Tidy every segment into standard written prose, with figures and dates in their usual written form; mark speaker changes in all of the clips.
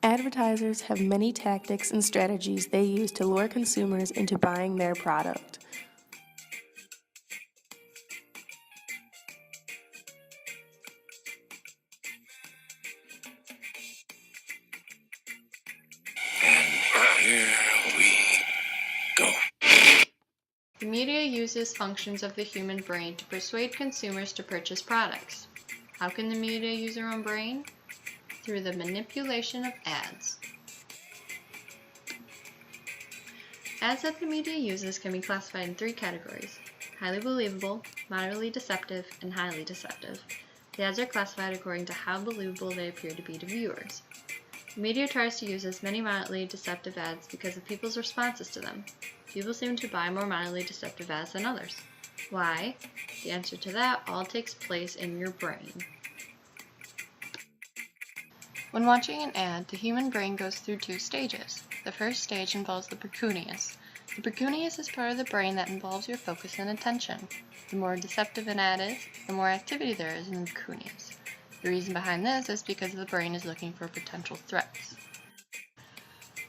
Speaker 1: Advertisers have many tactics and strategies they use to lure consumers into buying their product.
Speaker 2: Here we go.
Speaker 3: The media uses functions of the human brain to persuade consumers to purchase products. How can the media use their own brain? Through the manipulation of ads. Ads that the media uses can be classified in 3 categories: highly believable, moderately deceptive, and highly deceptive. The ads are classified according to how believable they appear to be to viewers. The media tries to use as many mildly deceptive ads because of people's responses to them. People seem to buy more mildly deceptive ads than others. Why? The answer to that all takes place in your brain. When watching an ad, the human brain goes through 2 stages. The first stage involves the precuneus. The precuneus is part of the brain that involves your focus and attention. The more deceptive an ad is, the more activity there is in the precuneus. The reason behind this is because the brain is looking for potential threats.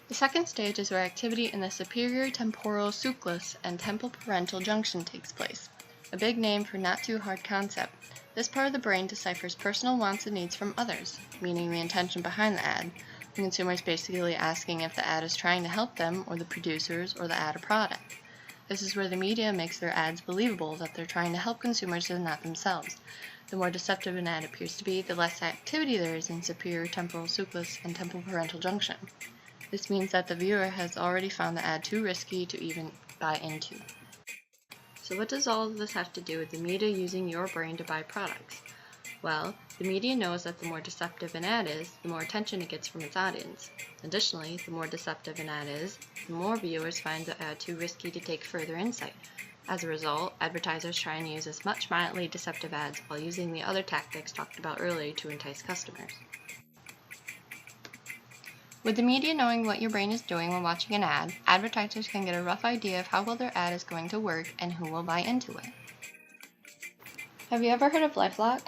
Speaker 3: The second stage is where activity in the superior temporal sulcus and temporal-parental junction takes place. A big name for not too hard concept. This part of the brain deciphers personal wants and needs from others, meaning the intention behind the ad. The consumer is basically asking if the ad is trying to help them or the producers or the ad or product. This is where the media makes their ads believable that they're trying to help consumers and not themselves. The more deceptive an ad appears to be, the less activity there is in superior temporal sulcus and temporal-parental junction. This means that the viewer has already found the ad too risky to even buy into. So what does all of this have to do with the media using your brain to buy products? Well, the media knows that the more deceptive an ad is, the more attention it gets from its audience. Additionally, the more deceptive an ad is, the more viewers find the ad too risky to take further insight. As a result, advertisers try and use as much mildly deceptive ads while using the other tactics talked about earlier to entice customers. With the media knowing what your brain is doing when watching an ad, advertisers can get a rough idea of how well their ad is going to work and who will buy into it. Have you ever heard of LifeLock?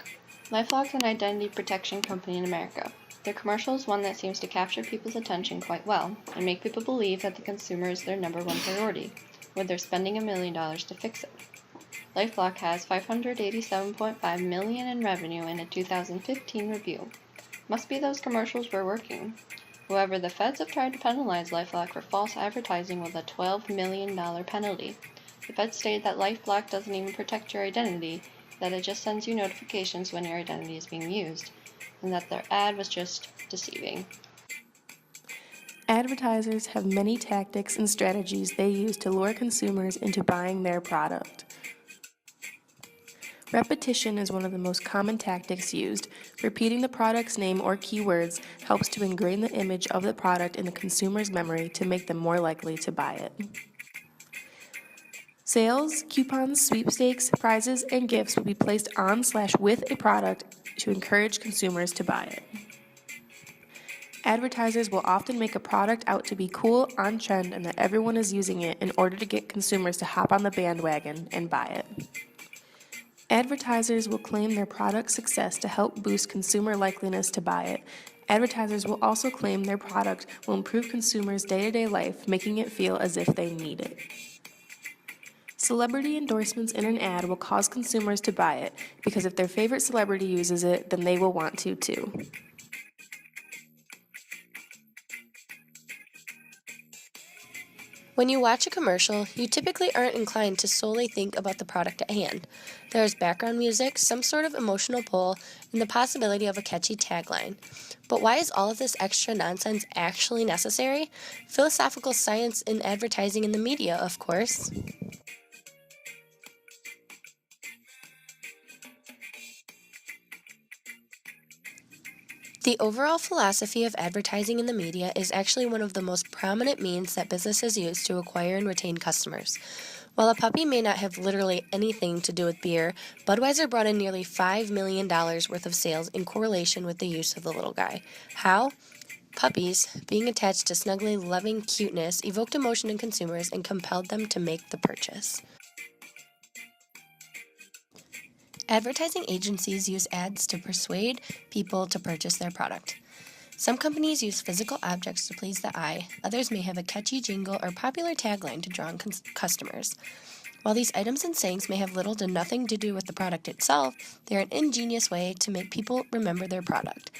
Speaker 3: LifeLock is an identity protection company in America. Their commercial is one that seems to capture people's attention quite well and make people believe that the consumer is their number one priority, when they're spending $1 million to fix it. LifeLock has $587.5 million in revenue in a 2015 review. Must be those commercials were working. However, the feds have tried to penalize LifeLock for false advertising with a $12 million penalty. The feds stated that LifeLock doesn't even protect your identity, that it just sends you notifications when your identity is being used, and that their ad was just deceiving.
Speaker 1: Advertisers have many tactics and strategies they use to lure consumers into buying their product. Repetition is one of the most common tactics used. Repeating the product's name or keywords helps to ingrain the image of the product in the consumer's memory to make them more likely to buy it. Sales, coupons, sweepstakes, prizes, and gifts will be placed on/with a product to encourage consumers to buy it. Advertisers will often make a product out to be cool, on trend, and that everyone is using it in order to get consumers to hop on the bandwagon and buy it. Advertisers will claim their product's success to help boost consumer likeliness to buy it. Advertisers will also claim their product will improve consumers' day-to-day life, making it feel as if they need it. Celebrity endorsements in an ad will cause consumers to buy it, because if their favorite celebrity uses it, then they will want to too.
Speaker 4: When you watch a commercial, you typically aren't inclined to solely think about the product at hand. There is background music, some sort of emotional pull, and the possibility of a catchy tagline. But why is all of this extra nonsense actually necessary? Philosophical science in advertising and the media, of course. The overall philosophy of advertising in the media is actually one of the most prominent means that businesses use to acquire and retain customers. While a puppy may not have literally anything to do with beer, Budweiser brought in nearly $5 million worth of sales in correlation with the use of the little guy. How? Puppies, being attached to snuggly, loving cuteness, evoked emotion in consumers and compelled them to make the purchase. Advertising agencies use ads to persuade people to purchase their product. Some companies use physical objects to please the eye, others may have a catchy jingle or popular tagline to draw in customers. While these items and sayings may have little to nothing to do with the product itself, they are an ingenious way to make people remember their product.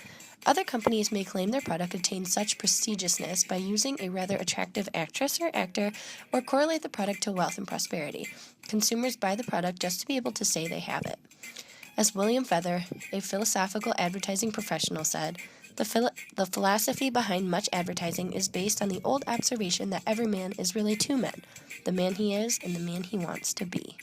Speaker 4: Other companies may claim their product attains such prestigiousness by using a rather attractive actress or actor or correlate the product to wealth and prosperity. Consumers buy the product just to be able to say they have it. As William Feather, a philosophical advertising professional, said, the philosophy behind much advertising is based on the old observation that every man is really two men, the man he is and the man he wants to be.